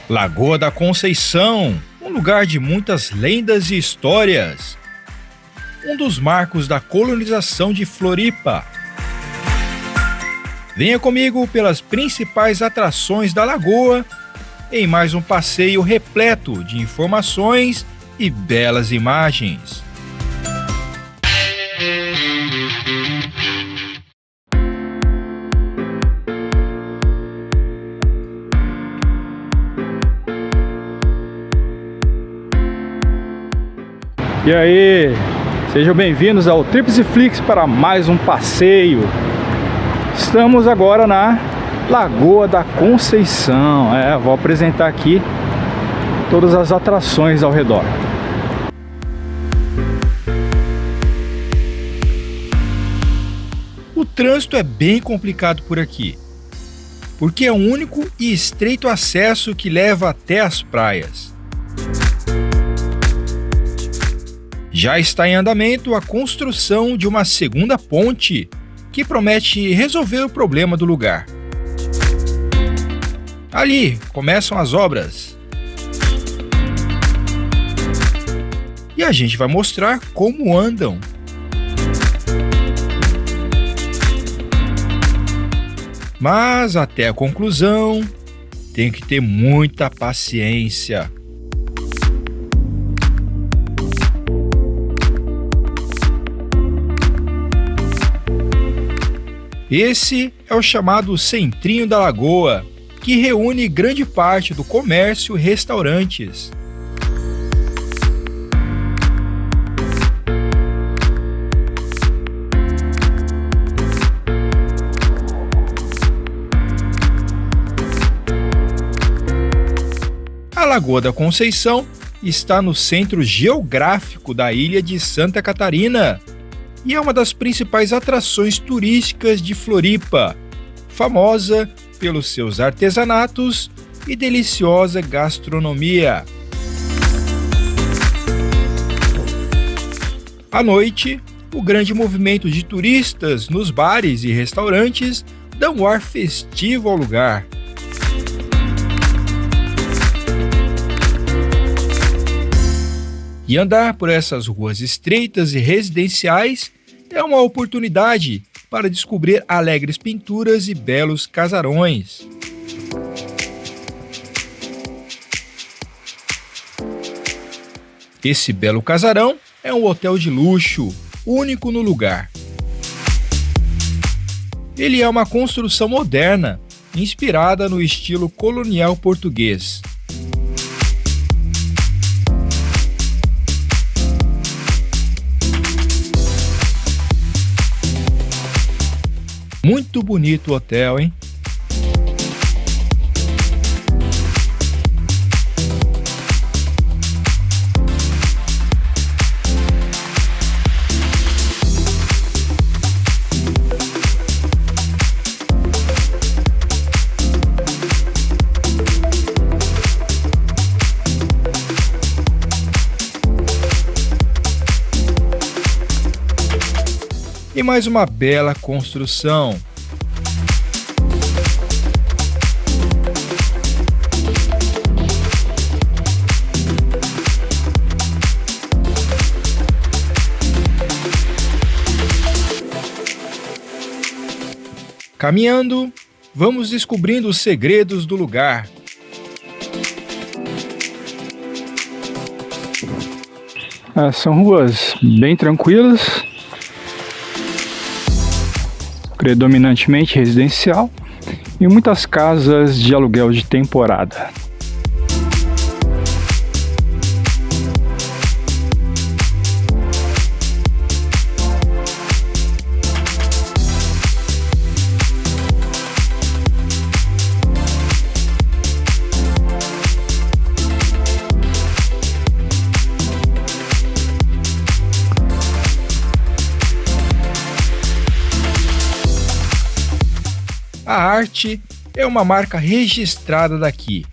Lagoa da Conceição, um lugar de muitas lendas e histórias. Um dos marcos da colonização de Floripa. Venha comigo pelas principais atrações da Lagoa em mais um passeio repleto de informações e belas imagens. E aí, sejam bem-vindos ao Tríplice Flix para mais um passeio. Estamos agora na Lagoa da Conceição. Vou apresentar aqui todas as atrações ao redor. O trânsito é bem complicado por aqui, porque é o único e estreito acesso que leva até as praias. Já está em andamento a construção de uma segunda ponte que promete resolver o problema do lugar. Ali começam as obras. E a gente vai mostrar como andam. Mas até a conclusão, tem que ter muita paciência. Esse é o chamado Centrinho da Lagoa, que reúne grande parte do comércio e restaurantes. A Lagoa da Conceição está no centro geográfico da ilha de Santa Catarina e é uma das principais atrações turísticas de Floripa, famosa pelos seus artesanatos e deliciosa gastronomia. À noite, o grande movimento de turistas nos bares e restaurantes dá um ar festivo ao lugar. E andar por essas ruas estreitas e residenciais é uma oportunidade para descobrir alegres pinturas e belos casarões. Esse belo casarão é um hotel de luxo, único no lugar. Ele é uma construção moderna, inspirada no estilo colonial português. Muito bonito o hotel, hein? E mais uma bela construção. Caminhando, vamos descobrindo os segredos do lugar. São ruas bem tranquilas, predominantemente residencial e muitas casas de aluguel de temporada. A arte é uma marca registrada daqui.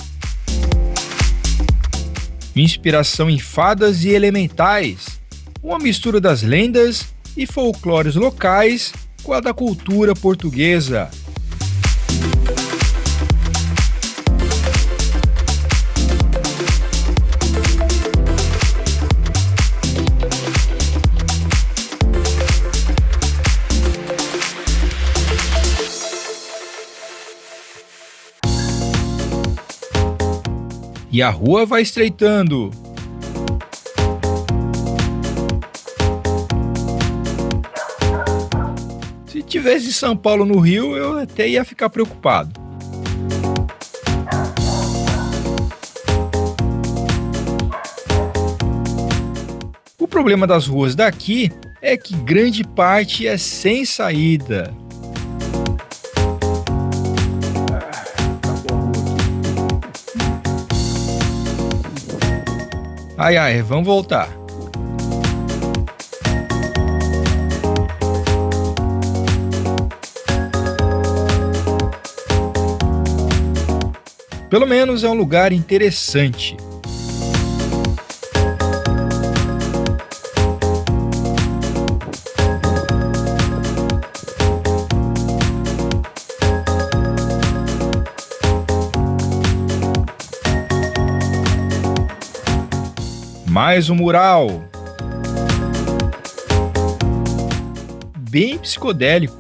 Inspiração em fadas e elementais, uma mistura das lendas e folclores locais com a da cultura portuguesa. E a rua vai estreitando. Se tivesse em São Paulo, no Rio, eu até ia ficar preocupado. O problema das ruas daqui é que grande parte é sem saída. Ai, vamos voltar. Pelo menos é um lugar interessante. Mais um mural. Bem psicodélico.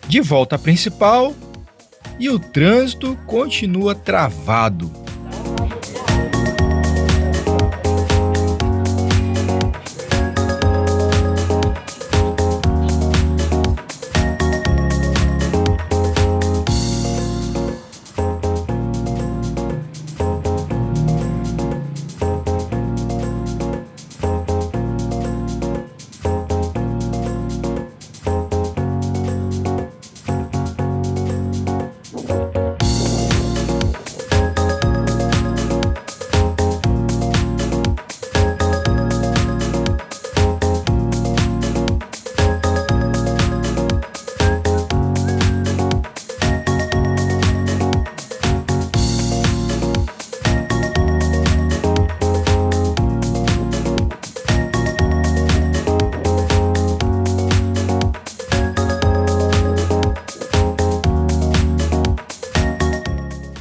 De volta à principal. E o trânsito continua travado.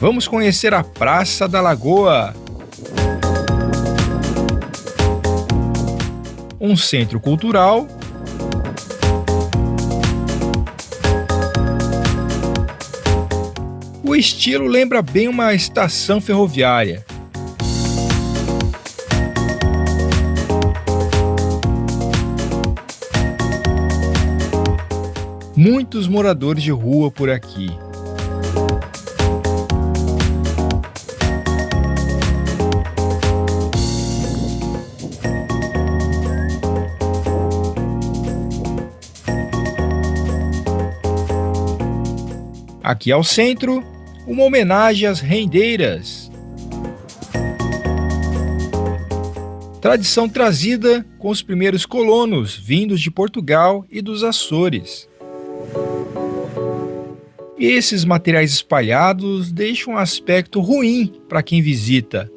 Vamos conhecer a Praça da Lagoa. Um centro cultural. O estilo lembra bem uma estação ferroviária. Muitos moradores de rua por aqui. Aqui ao centro, uma homenagem às rendeiras. Tradição trazida com os primeiros colonos vindos de Portugal e dos Açores. Esses materiais espalhados deixam um aspecto ruim para quem visita.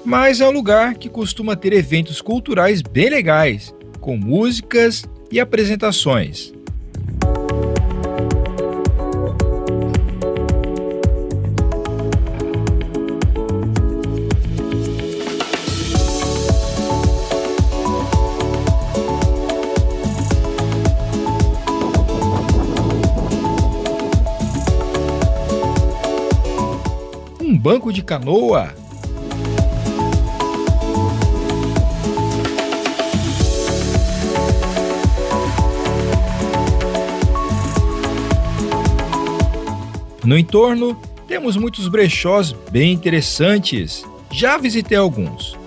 Mas é um lugar que costuma ter eventos culturais bem legais, com músicas e apresentações. Um banco de canoa. No entorno, temos muitos brechós bem interessantes. Já visitei alguns.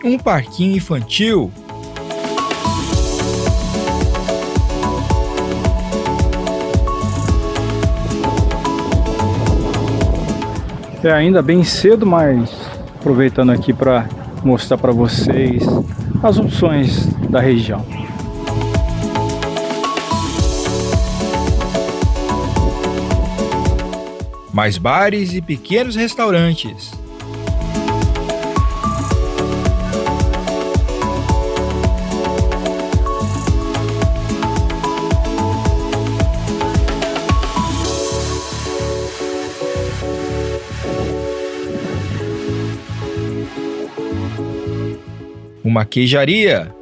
um parquinho infantil. É ainda bem cedo, mas aproveitando aqui para mostrar para vocês as opções da região. Mais bares e pequenos restaurantes. Uma queijaria.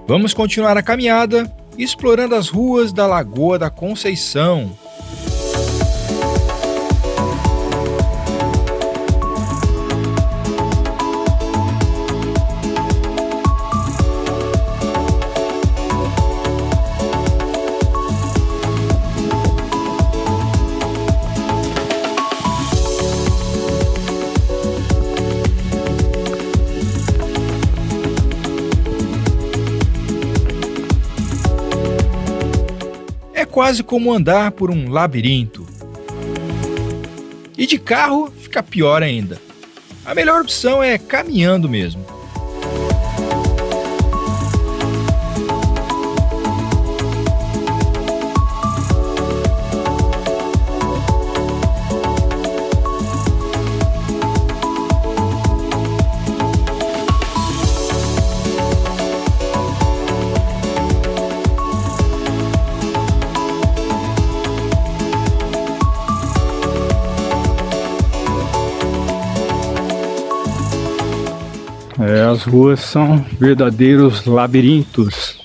Vamos continuar a caminhada, explorando as ruas da Lagoa da Conceição. Quase como andar por um labirinto. E de carro fica pior ainda. A melhor opção é caminhando mesmo. As ruas são verdadeiros labirintos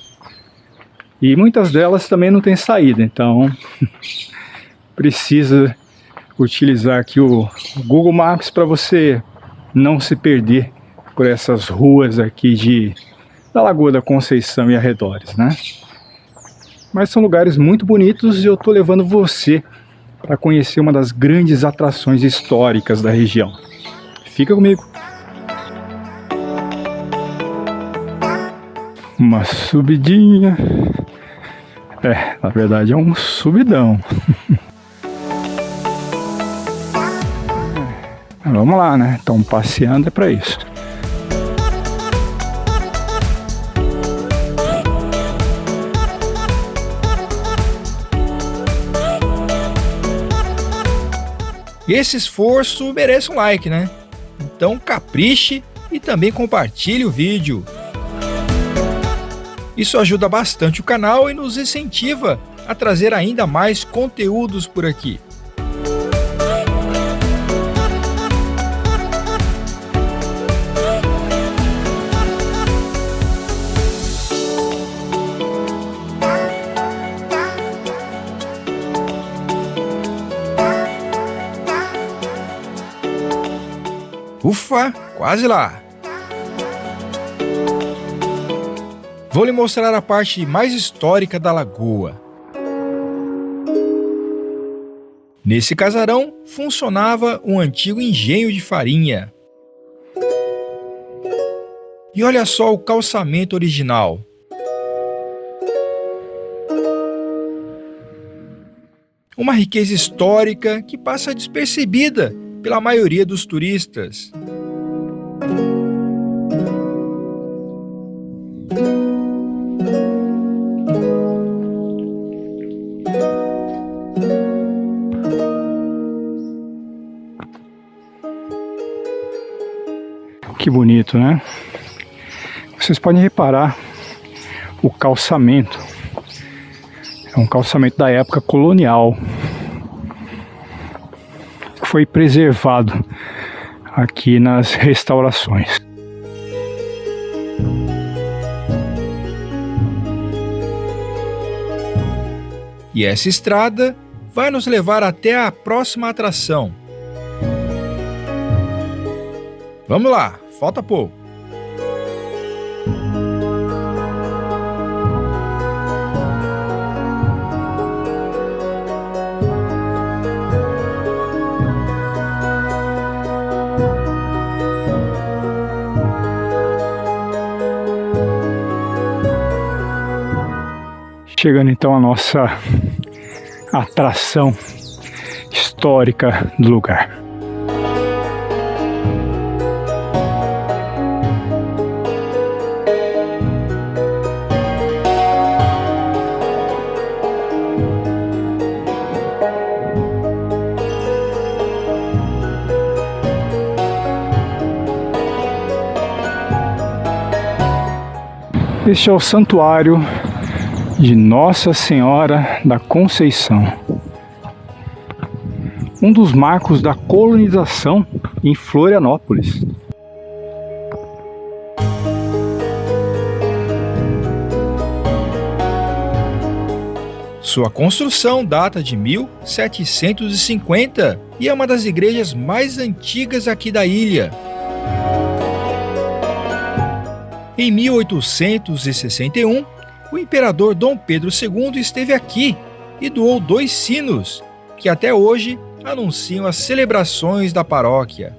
e muitas delas também não têm saída, então precisa utilizar aqui o Google Maps para você não se perder por essas ruas aqui da Lagoa da Conceição e arredores, né? Mas são lugares muito bonitos e eu tô levando você para conhecer uma das grandes atrações históricas da região. Fica comigo. Uma subidinha. Na verdade é um subidão. Vamos lá, né? Então passeando é pra isso. E esse esforço merece um like, né? Então capriche e também compartilhe o vídeo. Isso ajuda bastante o canal e nos incentiva a trazer ainda mais conteúdos por aqui. Ufa, quase lá! Vou lhe mostrar a parte mais histórica da lagoa. Nesse casarão funcionava um antigo engenho de farinha. E olha só o calçamento original. Uma riqueza histórica que passa despercebida pela maioria dos turistas. Que bonito, né? Vocês podem reparar o calçamento. É um calçamento da época colonial. Foi preservado aqui nas restaurações. E essa estrada vai nos levar até a próxima atração, Vamos lá, falta pouco. Chegando então a nossa atração histórica do lugar. Este é o santuário de Nossa Senhora da Conceição, um dos marcos da colonização em Florianópolis. Sua construção data de 1750 e é uma das igrejas mais antigas aqui da ilha. Em 1861, o imperador Dom Pedro II esteve aqui e doou 2 sinos, que até hoje anunciam as celebrações da paróquia.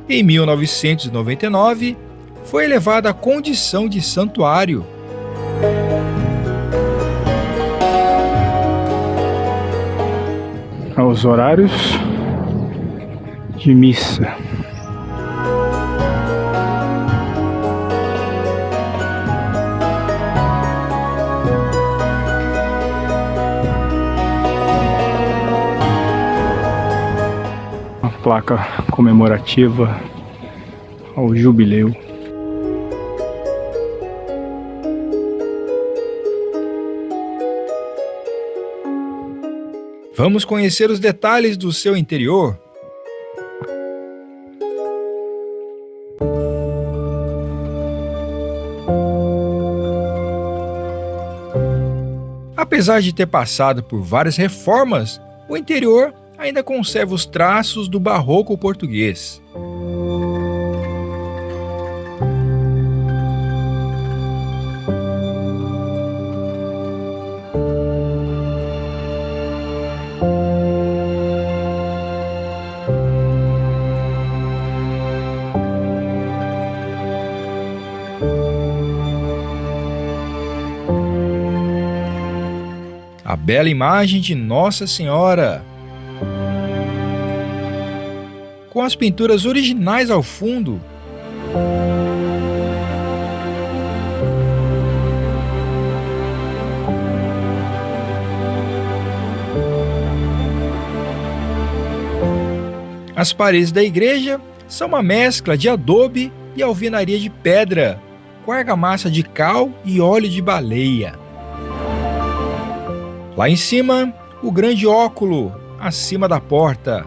Em 1999, foi elevada à condição de santuário. Aos horários de missa. Uma placa comemorativa ao jubileu. Vamos conhecer os detalhes do seu interior? Apesar de ter passado por várias reformas, o interior ainda conserva os traços do barroco português. A bela imagem de Nossa Senhora, com as pinturas originais ao fundo. As paredes da igreja são uma mescla de adobe e alvenaria de pedra, com argamassa de cal e óleo de baleia. Lá em cima, o grande óculo, acima da porta.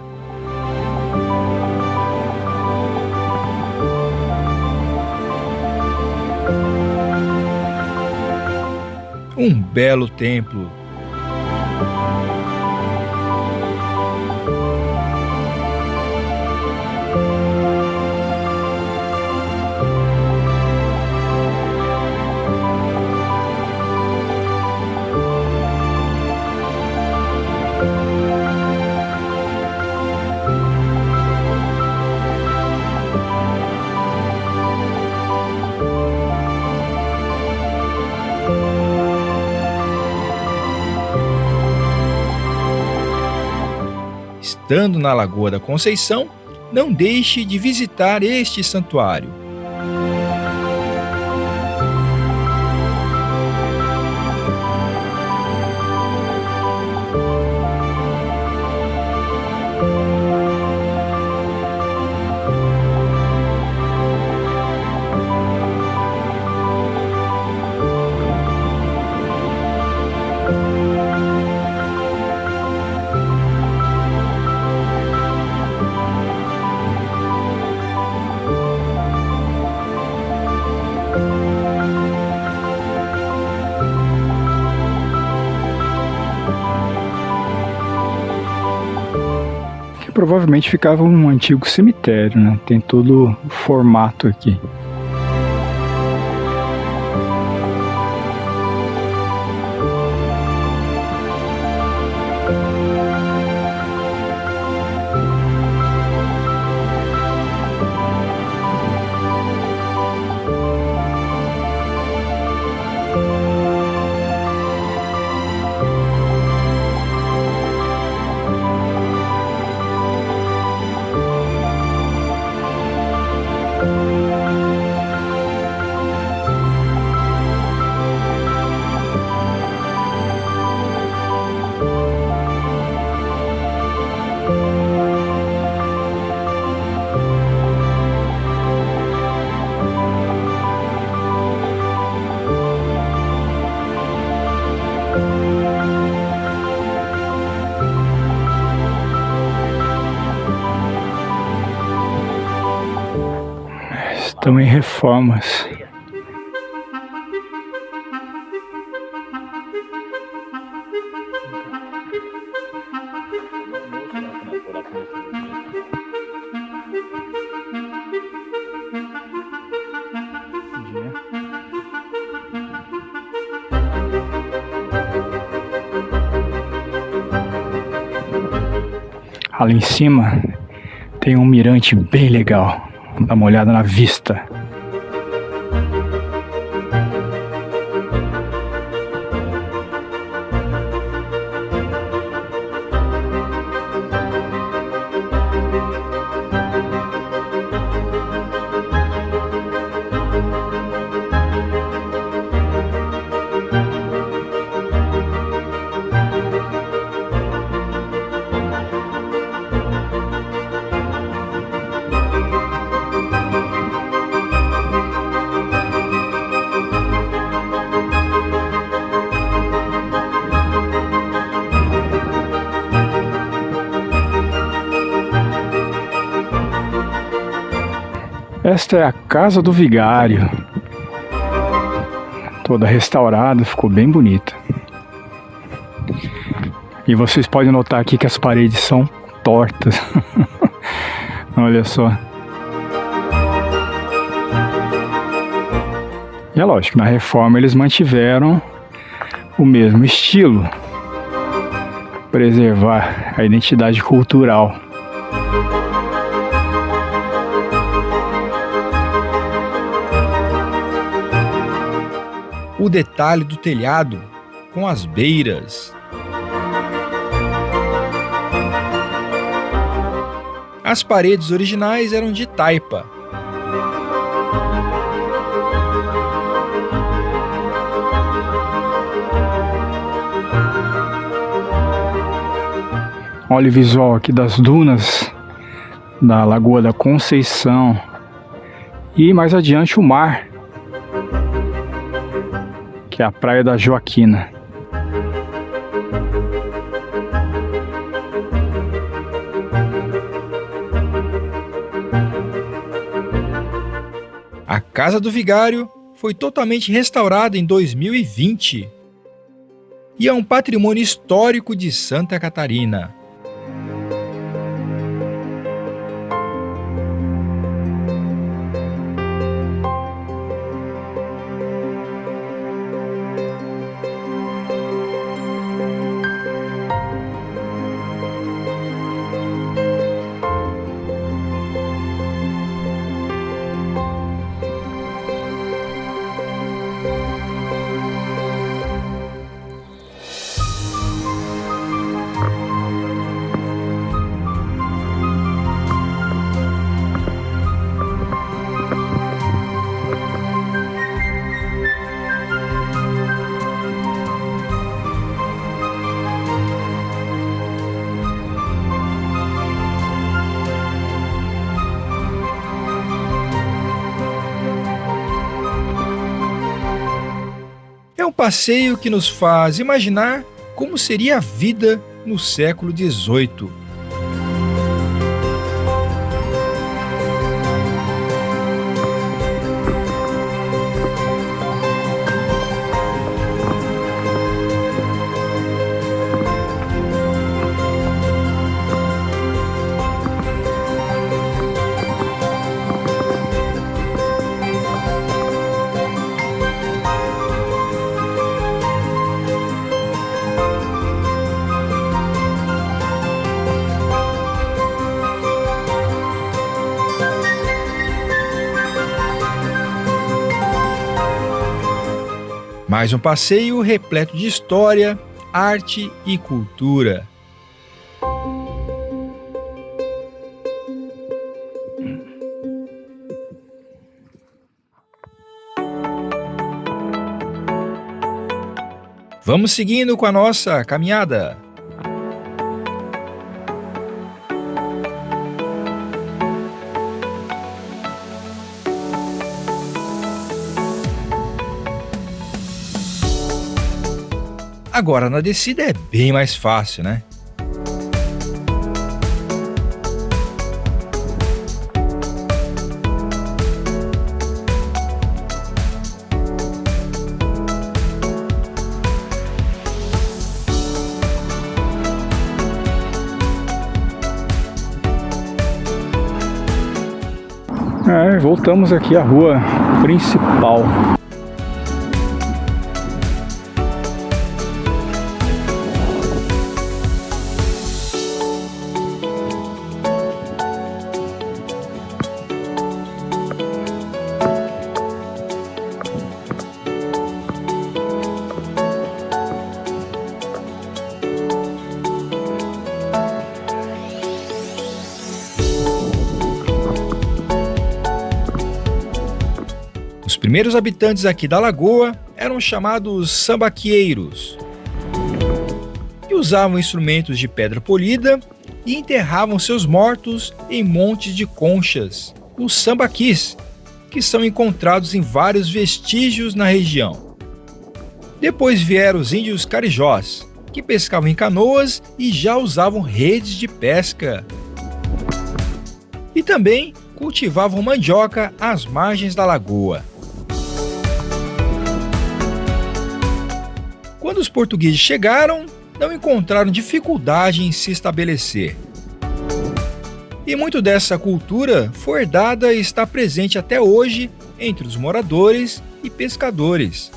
Um belo templo. Estando na Lagoa da Conceição, não deixe de visitar este santuário. provavelmente ficava um antigo cemitério, né? Tem todo o formato aqui. Estão em reformas. Ali em cima tem um mirante bem legal. Dá uma olhada na vista. Esta é a casa do vigário, toda restaurada, ficou bem bonita. E vocês podem notar aqui que as paredes são tortas. Olha só. E é lógico, na reforma eles mantiveram o mesmo estilo, preservar a identidade cultural. O detalhe do telhado com as beiras. As paredes originais eram de taipa. Olha o visual aqui das dunas da Lagoa da Conceição e mais adiante o mar, que é a Praia da Joaquina. A Casa do Vigário foi totalmente restaurada em 2020 e é um patrimônio histórico de Santa Catarina. É um passeio que nos faz imaginar como seria a vida no século XVIII. Mais um passeio repleto de história, arte e cultura. Vamos seguindo com a nossa caminhada. Agora, na descida é bem mais fácil, né? Voltamos aqui à rua principal. Os primeiros habitantes aqui da lagoa eram chamados sambaqueiros, que usavam instrumentos de pedra polida e enterravam seus mortos em montes de conchas, os sambaquis, que são encontrados em vários vestígios na região. Depois vieram os índios carijós, que pescavam em canoas e já usavam redes de pesca. E também cultivavam mandioca às margens da lagoa. Quando os portugueses chegaram, não encontraram dificuldade em se estabelecer. E muito dessa cultura foi herdada e está presente até hoje entre os moradores e pescadores.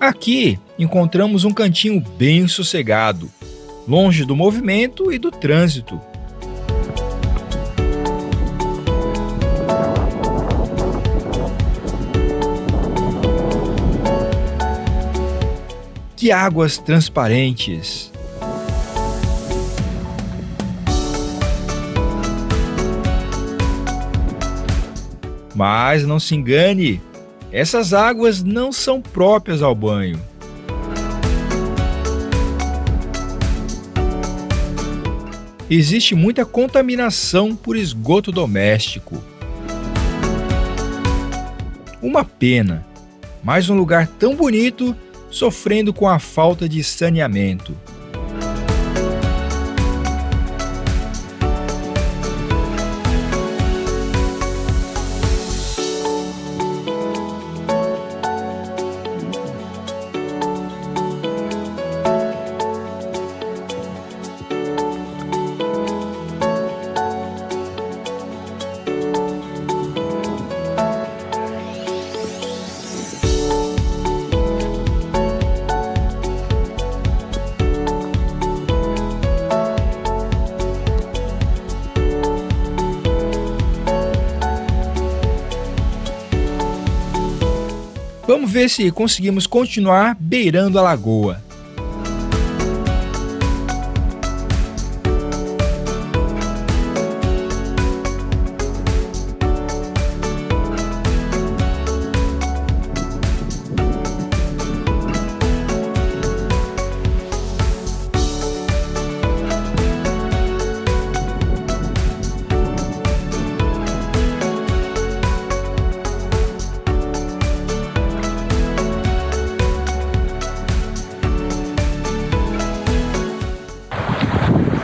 Aqui encontramos um cantinho bem sossegado, longe do movimento e do trânsito. Que águas transparentes! Mas não se engane, essas águas não são próprias ao banho. Existe muita contaminação por esgoto doméstico. Uma pena, mais um lugar tão bonito sofrendo com a falta de saneamento. Vamos ver se conseguimos continuar beirando a lagoa.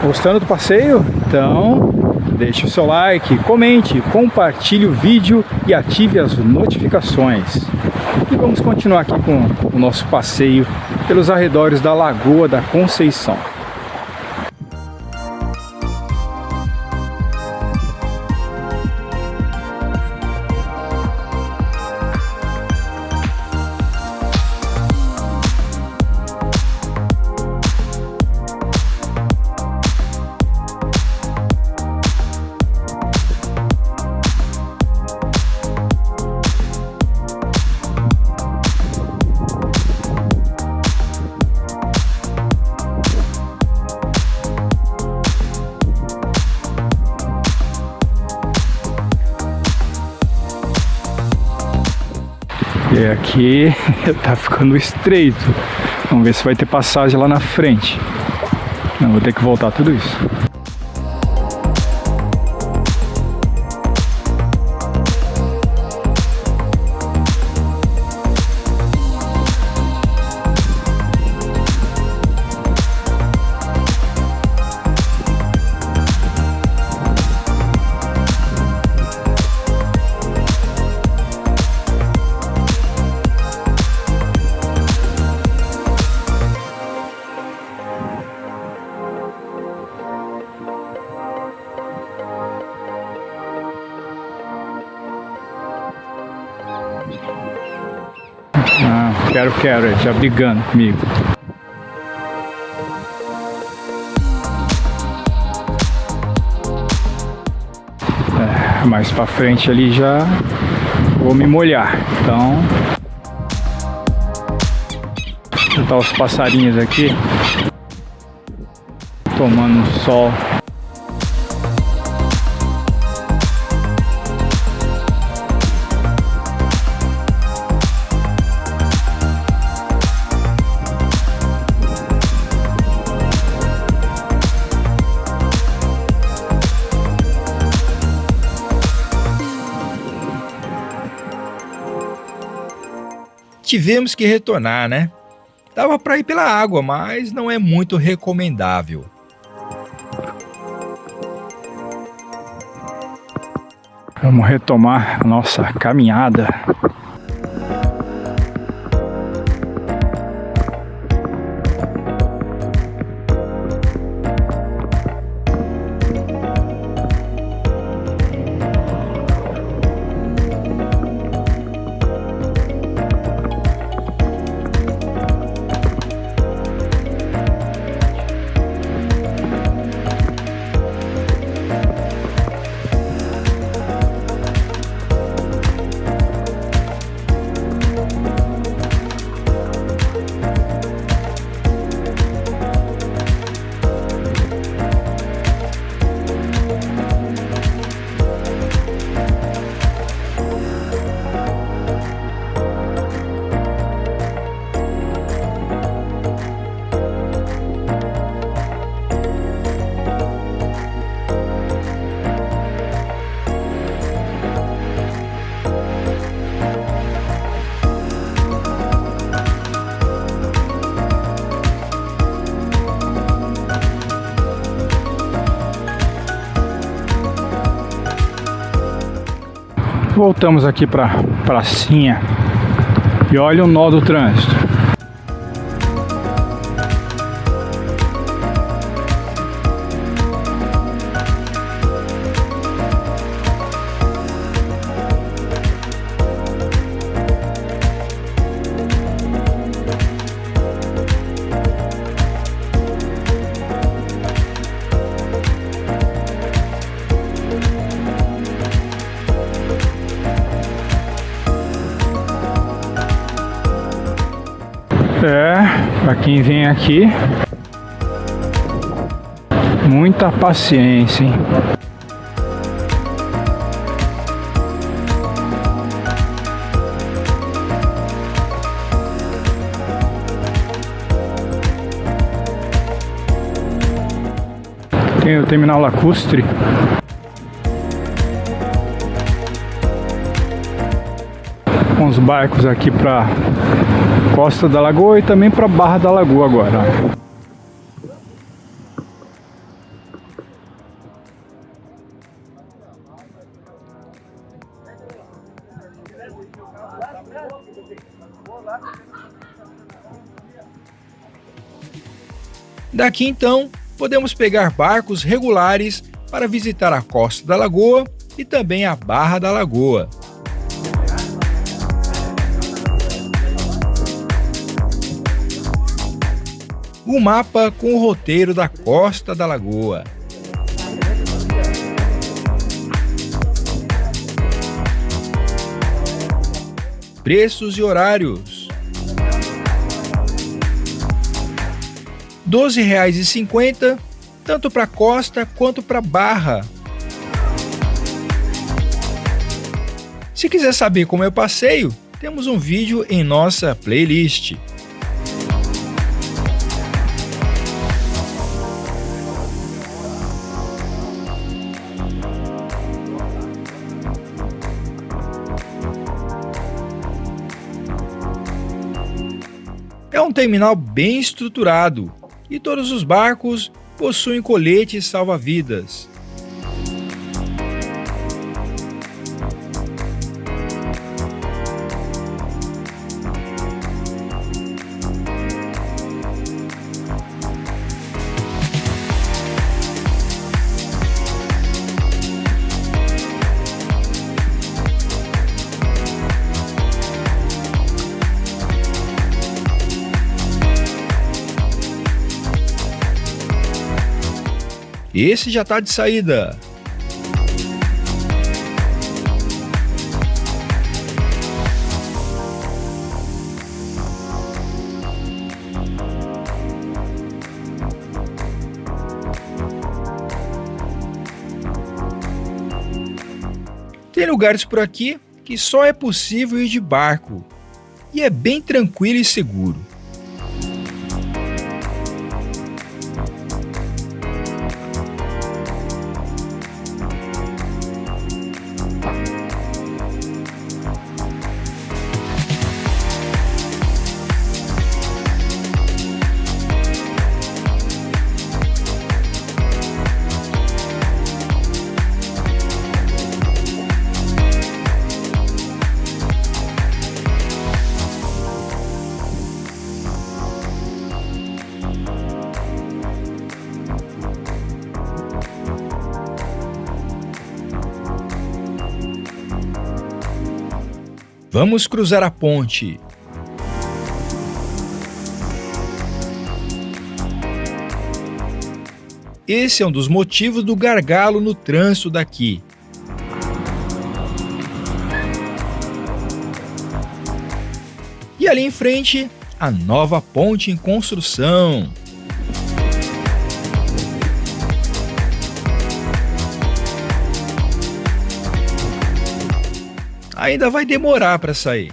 Gostando do passeio? Então deixe o seu like, comente, compartilhe o vídeo e ative as notificações. E vamos continuar aqui com o nosso passeio pelos arredores da Lagoa da Conceição. E aqui tá ficando estreito. Vamos ver se vai ter passagem lá na frente. Não, vou ter que voltar tudo isso. Quero, ele já brigando comigo. Mais pra frente ali já vou me molhar. Então, vou botar os passarinhos aqui tomando sol. Tivemos que retornar, né? Dava para ir pela água, mas não é muito recomendável. Vamos retomar a nossa caminhada. Voltamos aqui para pracinha e olha o nó do trânsito. Para quem vem aqui, muita paciência, hein? Tem o terminal lacustre. Com os barcos aqui para Costa da Lagoa e também para Barra da Lagoa agora. Daqui então, podemos pegar barcos regulares para visitar a Costa da Lagoa e também a Barra da Lagoa. O mapa com o roteiro da Costa da Lagoa. Preços e horários. R$ 12,50, tanto para Costa quanto para Barra. Se quiser saber como é o passeio, temos um vídeo em nossa playlist. É um terminal bem estruturado e todos os barcos possuem coletes salva-vidas. Esse já está de saída. Tem lugares por aqui que só é possível ir de barco, e é bem tranquilo e seguro. Vamos cruzar a ponte. Esse é um dos motivos do gargalo no trânsito daqui. E ali em frente, a nova ponte em construção. Ainda vai demorar para sair.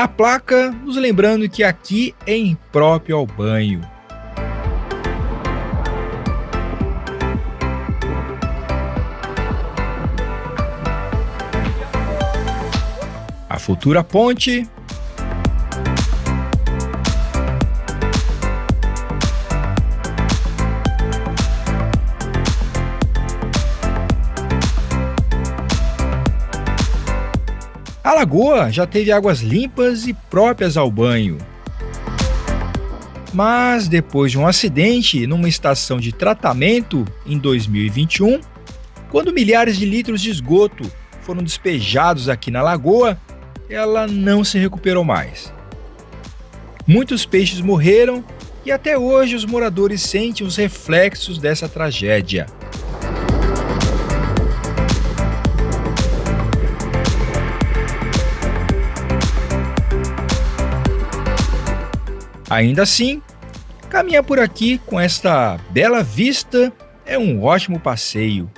A placa nos lembrando que aqui é impróprio ao banho. A futura ponte. A lagoa já teve águas limpas e próprias ao banho. Mas depois de um acidente numa estação de tratamento em 2021, quando milhares de litros de esgoto foram despejados aqui na lagoa, ela não se recuperou mais. Muitos peixes morreram e até hoje os moradores sentem os reflexos dessa tragédia. Ainda assim, caminhar por aqui com esta bela vista é um ótimo passeio.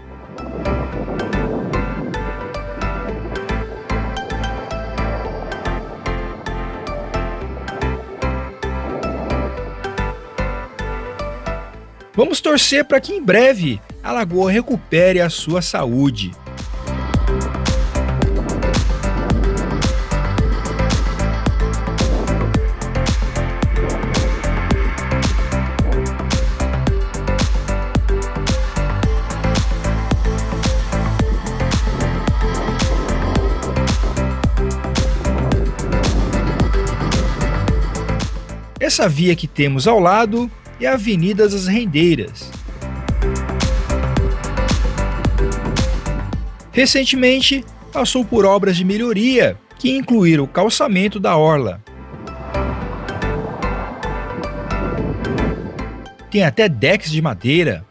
Vamos torcer para que em breve a lagoa recupere a sua saúde. Essa via que temos ao lado é a Avenida das Rendeiras. Recentemente, passou por obras de melhoria que incluíram o calçamento da orla. tem até decks de madeira.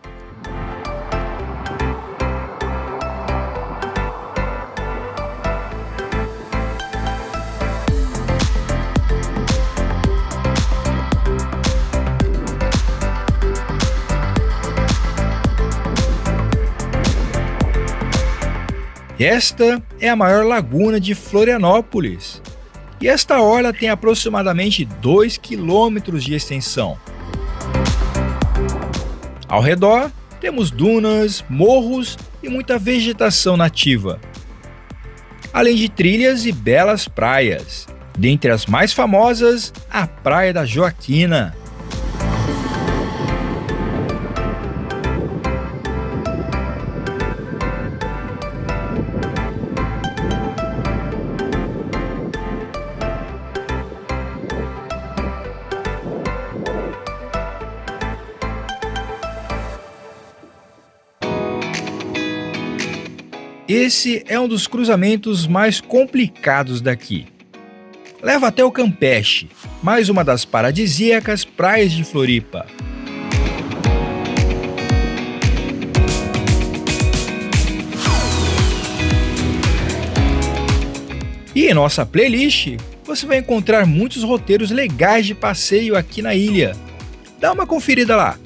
Esta é a maior laguna de Florianópolis. E esta orla tem aproximadamente 2 quilômetros de extensão. Ao redor, temos dunas, morros e muita vegetação nativa. Além de trilhas e belas praias. Dentre as mais famosas, a Praia da Joaquina. Esse é um dos cruzamentos mais complicados daqui. Leva até o Campeche, mais uma das paradisíacas praias de Floripa. E em nossa playlist, você vai encontrar muitos roteiros legais de passeio aqui na ilha. Dá uma conferida lá.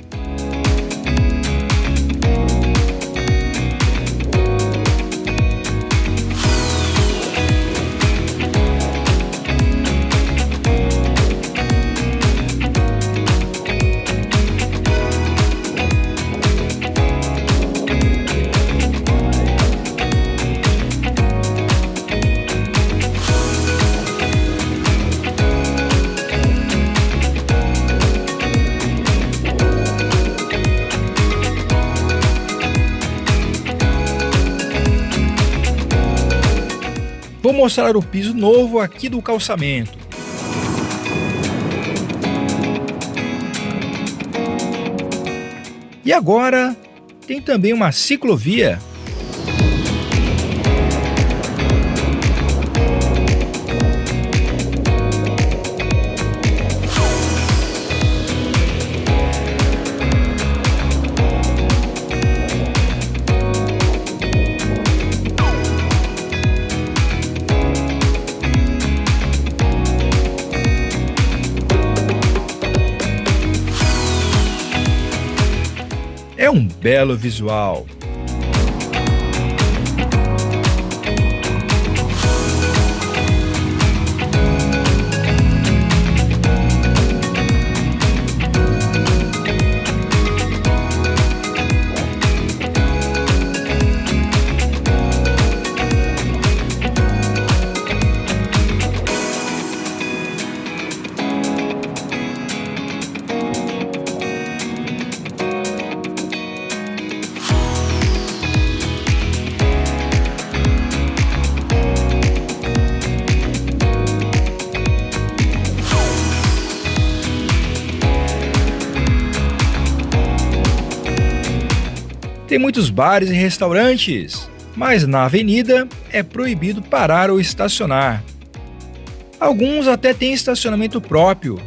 Vou mostrar o piso novo aqui do calçamento. E agora tem também uma ciclovia. É um belo visual. Tem muitos bares e restaurantes, mas na avenida é proibido parar ou estacionar. Alguns até têm estacionamento próprio.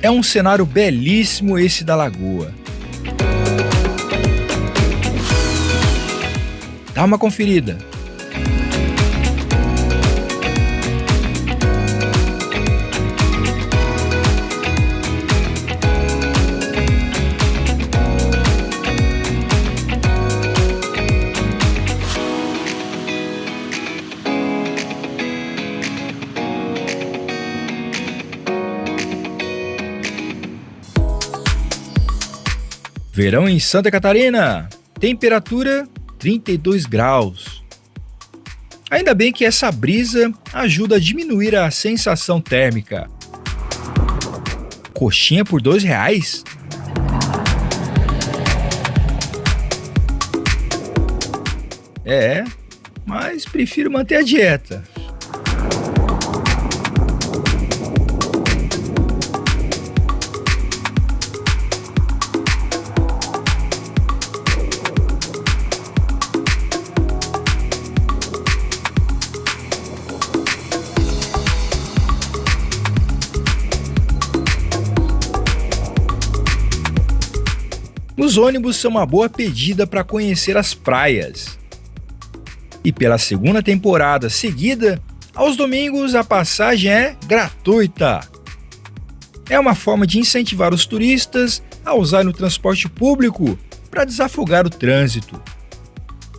É um cenário belíssimo esse da lagoa. Dá uma conferida. Verão em Santa Catarina, temperatura 32 graus. Ainda bem que essa brisa ajuda a diminuir a sensação térmica. Coxinha por R$2? É, mas prefiro manter a dieta. Os ônibus são uma boa pedida para conhecer as praias. E pela segunda temporada seguida, aos domingos a passagem é gratuita. É uma forma de incentivar os turistas a usarem o transporte público para desafogar o trânsito.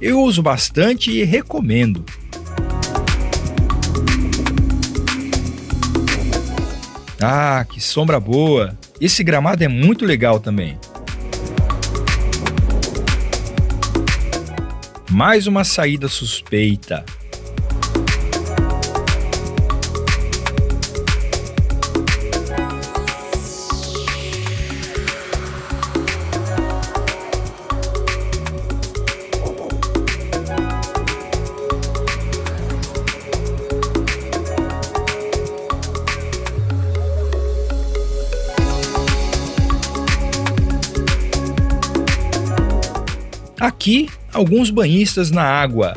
Eu uso bastante e recomendo. Ah, que sombra boa! Esse gramado é muito legal também. Mais uma saída suspeita. Aqui, alguns banhistas na água.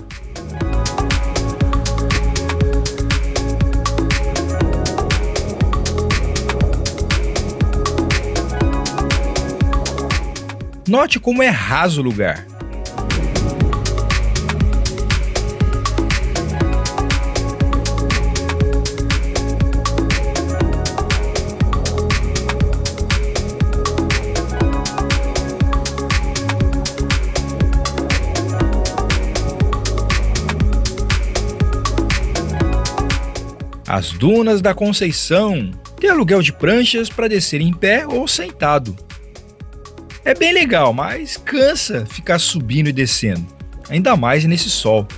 Note como é raso o lugar. As dunas da Conceição têm aluguel de pranchas para descer em pé ou sentado. É bem legal, mas cansa ficar subindo e descendo, ainda mais nesse sol.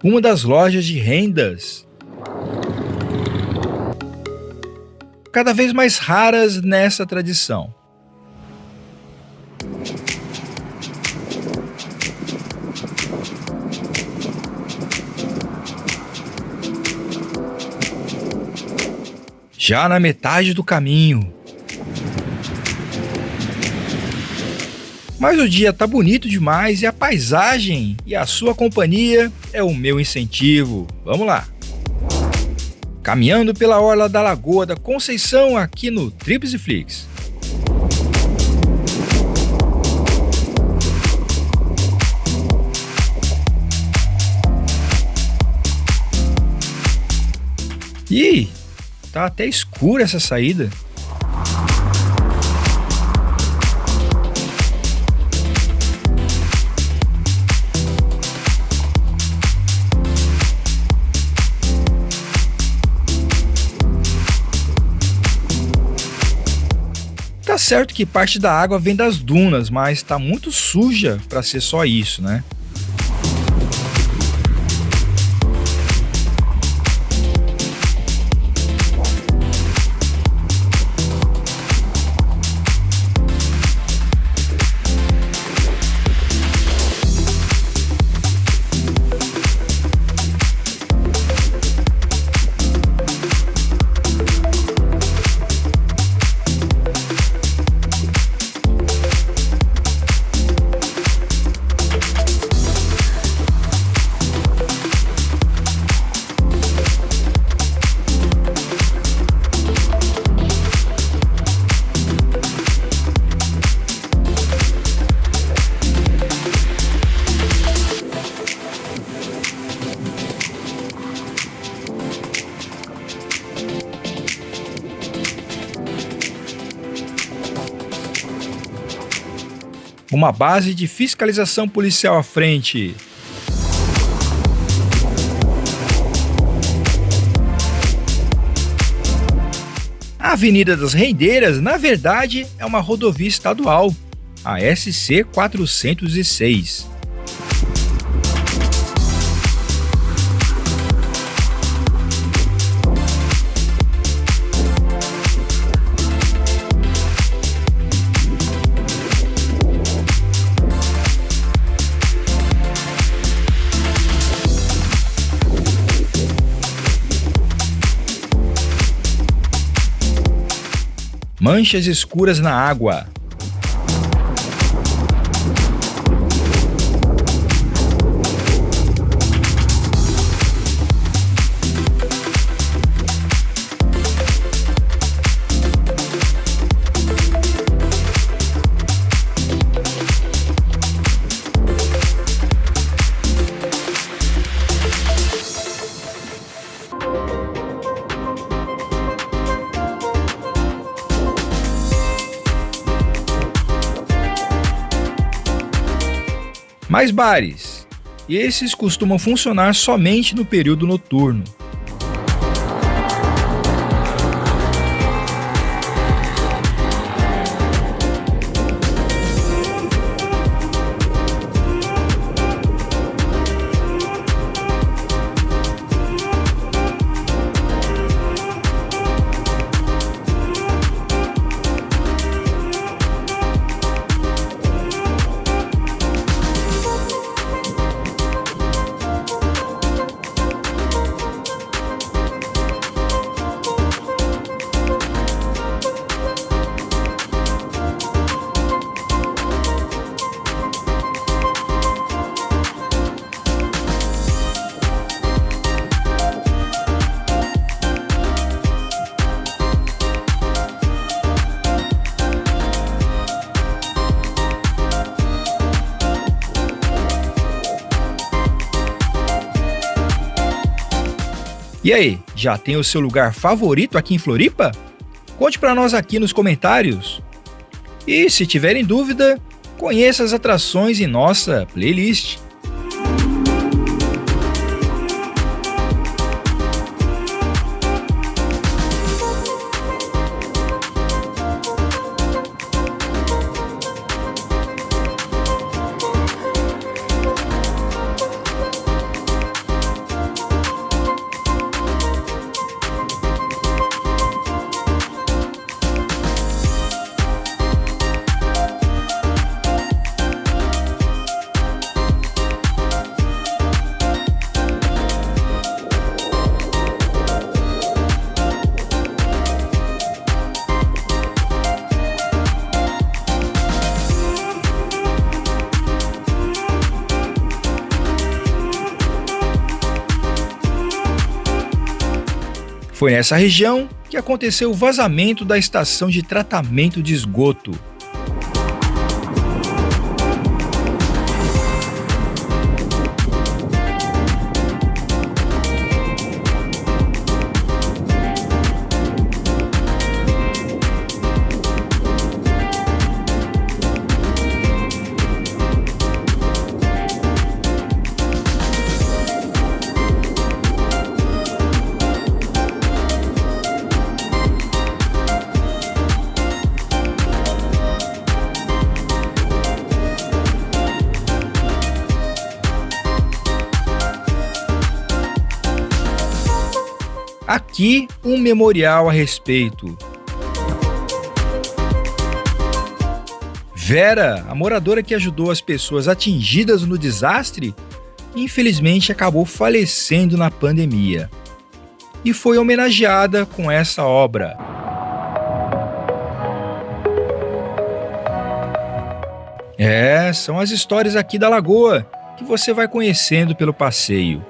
Uma das lojas de rendas, cada vez mais raras nessa tradição. Já na metade do caminho. Mas o dia tá bonito demais e a paisagem e a sua companhia é o meu incentivo. Vamos lá! Caminhando pela orla da Lagoa da Conceição aqui no Trips e Flix. Ih, tá até escura essa saída. Tá certo que parte da água vem das dunas, mas tá muito suja para ser só isso, né? uma base de fiscalização policial à frente. A Avenida das Rendeiras, na verdade, é uma rodovia estadual, a SC 406. Manchas escuras na água. Mais bares. Esses costumam funcionar somente no período noturno. E aí, já tem o seu lugar favorito aqui em Floripa? Conte para nós aqui nos comentários. E se tiverem dúvida, conheça as atrações em nossa playlist. Foi nessa região que aconteceu o vazamento da estação de tratamento de esgoto. Aqui, um memorial a respeito. Vera, a moradora que ajudou as pessoas atingidas no desastre, infelizmente acabou falecendo na pandemia. E foi homenageada com essa obra. São as histórias aqui da Lagoa, que você vai conhecendo pelo passeio.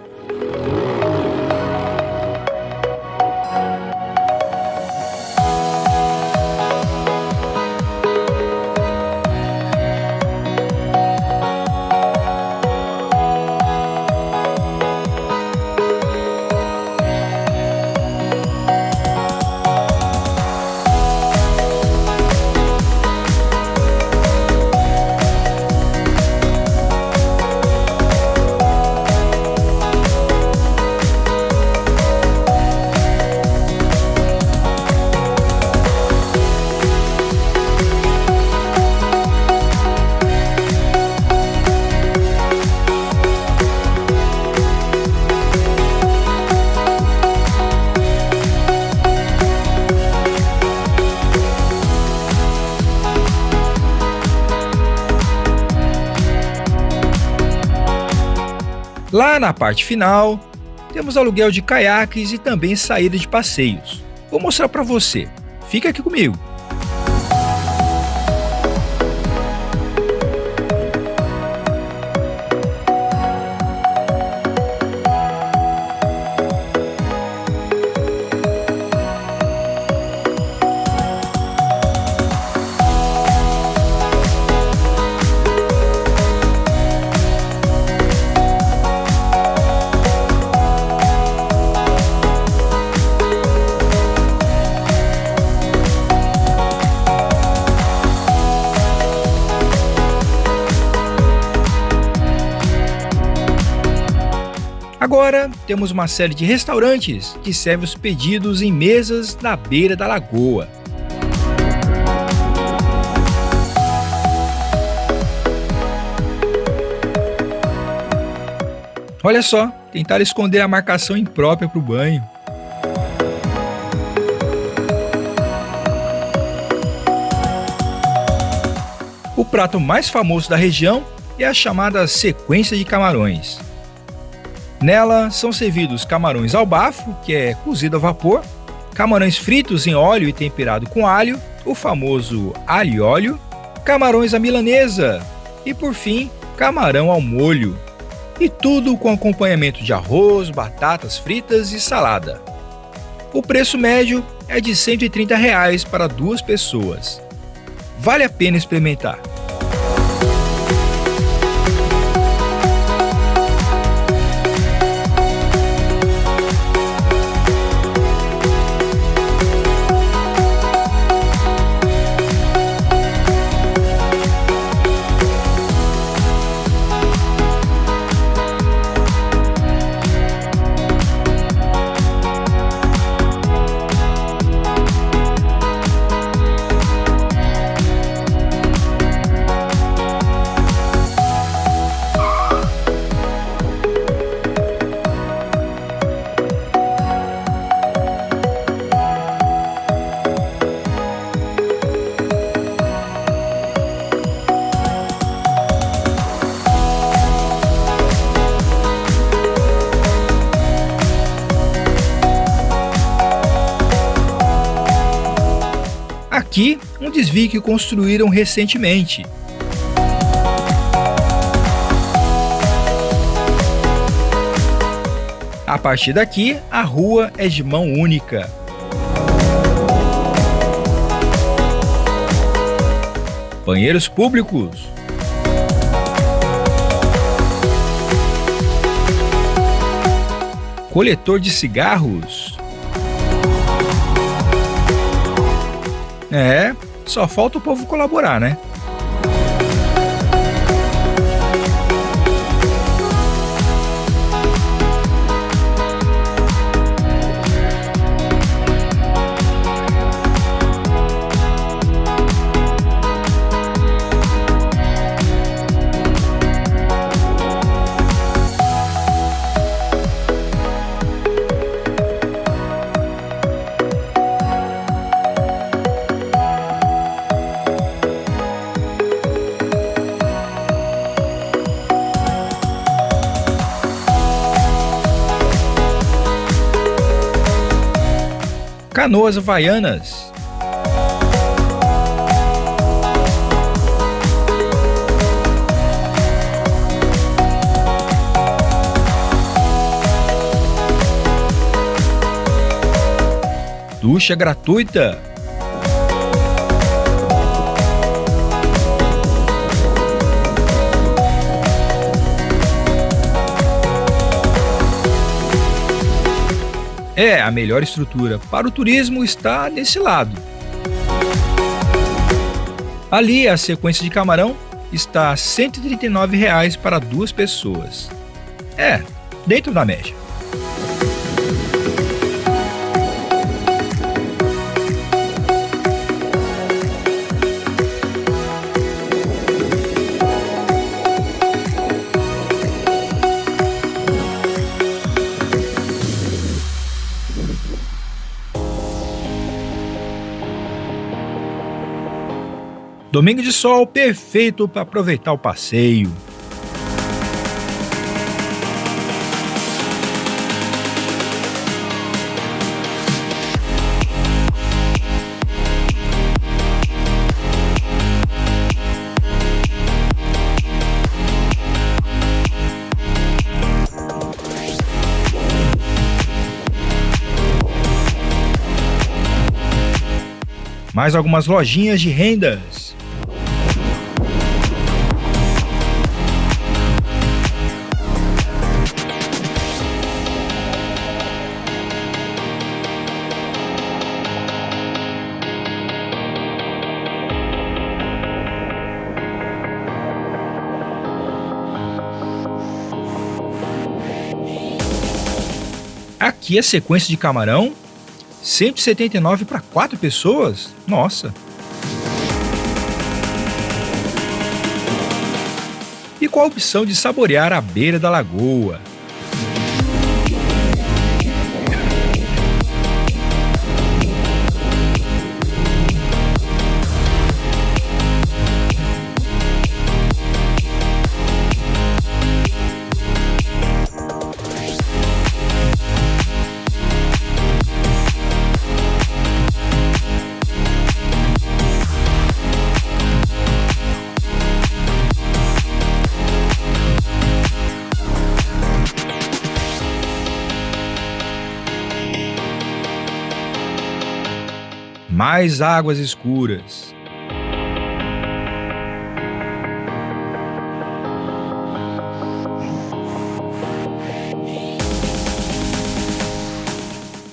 Lá na parte final, temos aluguel de caiaques e também saída de passeios. Vou mostrar para você. Fica aqui comigo. Agora, temos uma série de restaurantes que servem os pedidos em mesas na beira da lagoa. Olha só, tentaram esconder a marcação imprópria para o banho. O prato mais famoso da região é a chamada sequência de camarões. Nela são servidos camarões ao bafo, que é cozido a vapor, camarões fritos em óleo e temperado com alho, o famoso alho e óleo, camarões à milanesa e, por fim, camarão ao molho. E tudo com acompanhamento de arroz, batatas fritas e salada. O preço médio é de R$ 130 para 2 pessoas. Vale a pena experimentar. Aqui, um desvio que construíram recentemente. A partir daqui, a rua é de mão única. Banheiros públicos. Coletor de cigarros. Só falta o povo colaborar, né? Canoas Havaianas. Ducha gratuita. A melhor estrutura para o turismo está nesse lado. Ali, a sequência de camarão está R$ 139 para 2 pessoas. Dentro da média. Domingo de sol perfeito para aproveitar o passeio. Mais algumas lojinhas de rendas. Aqui a sequência de camarão, 179 para 4 pessoas? Nossa! E com a opção de saborear à beira da lagoa. Mais águas escuras.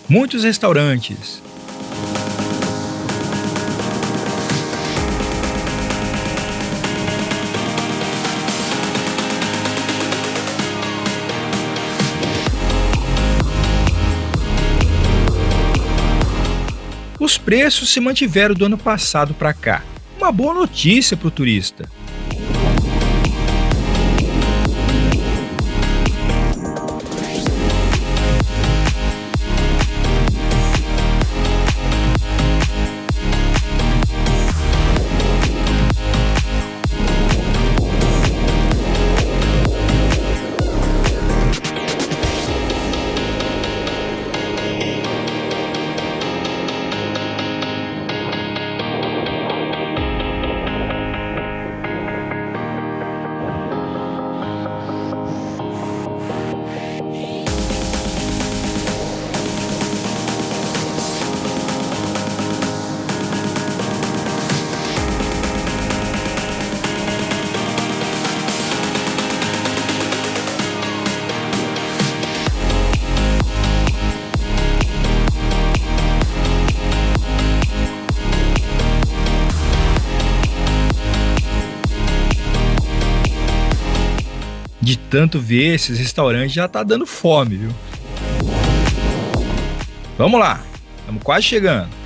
Muitos restaurantes. Os preços se mantiveram do ano passado para cá. Uma boa notícia para o turista. De tanto ver esses restaurantes já tá dando fome, viu? Vamos lá, estamos quase chegando.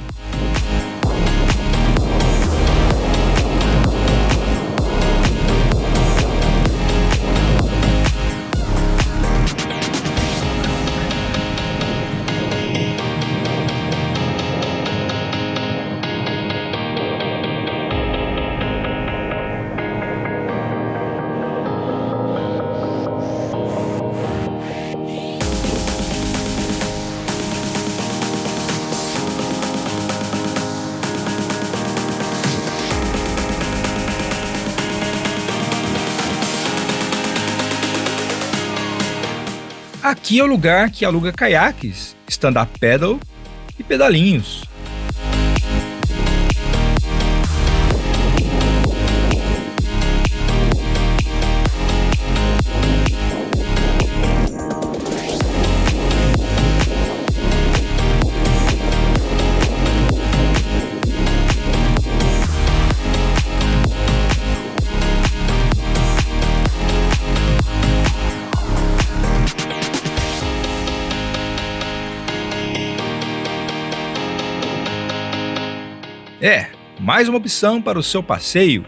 Aqui é o lugar que aluga caiaques, stand-up paddle e pedalinhos. É, mais uma opção para o seu passeio.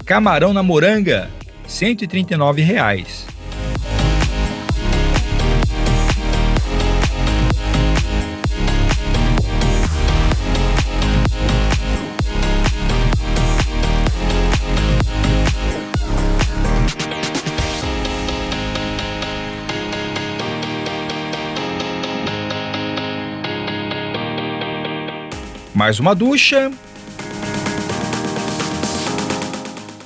Camarão na moranga, R$ 139. mais uma ducha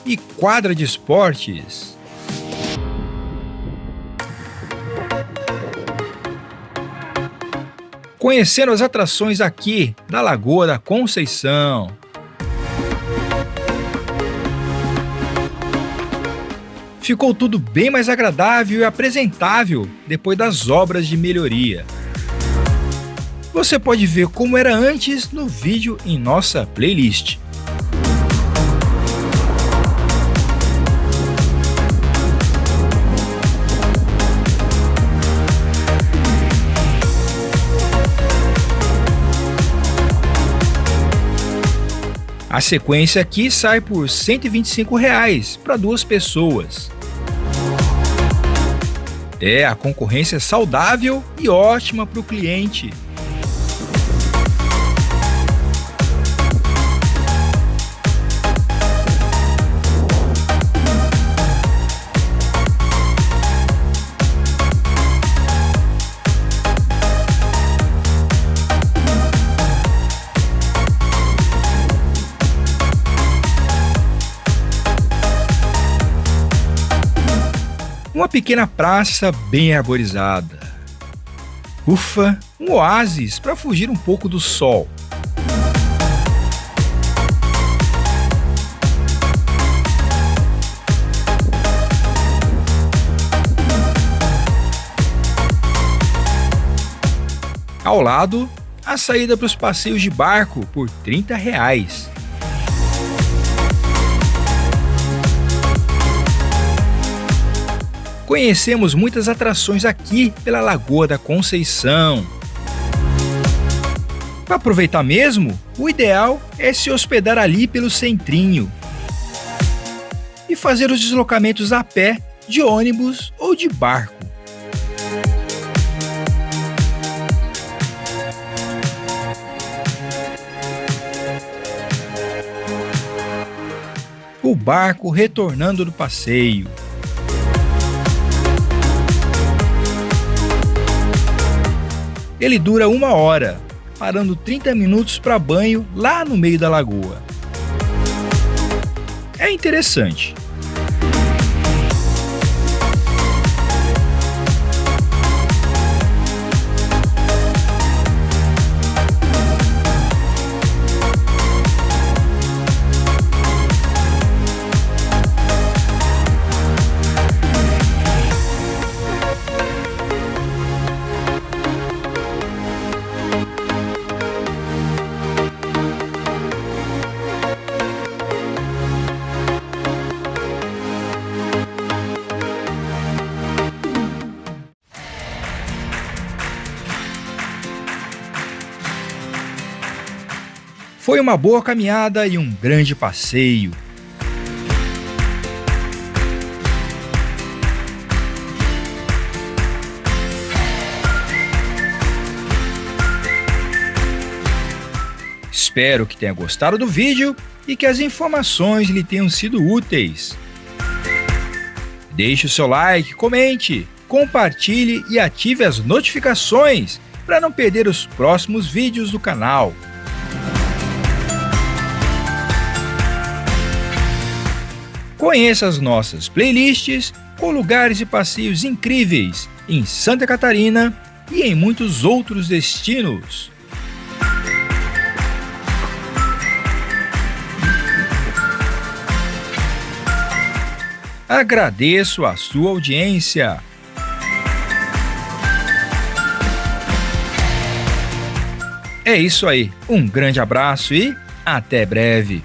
e quadra de esportes. Conhecendo as atrações aqui da Lagoa da Conceição. Ficou tudo bem mais agradável e apresentável depois das obras de melhoria. Você pode ver como era antes no vídeo em nossa playlist. A sequência aqui sai por R$ 125 para 2 pessoas. A concorrência é saudável e ótima para o cliente. Uma pequena praça bem arborizada. Ufa, um oásis para fugir um pouco do sol. Ao lado, a saída para os passeios de barco por R$ 30. Conhecemos muitas atrações aqui pela Lagoa da Conceição. Para aproveitar mesmo, o ideal é se hospedar ali pelo centrinho e fazer os deslocamentos a pé, de ônibus ou de barco. O barco retornando do passeio. Ele dura 1 hora, parando 30 minutos para banho lá no meio da lagoa. É interessante. Foi uma boa caminhada e um grande passeio. Espero que tenha gostado do vídeo e que as informações lhe tenham sido úteis. Deixe o seu like, comente, compartilhe e ative as notificações para não perder os próximos vídeos do canal. Conheça as nossas playlists com lugares e passeios incríveis em Santa Catarina e em muitos outros destinos. Agradeço a sua audiência. É isso aí, um grande abraço e até breve.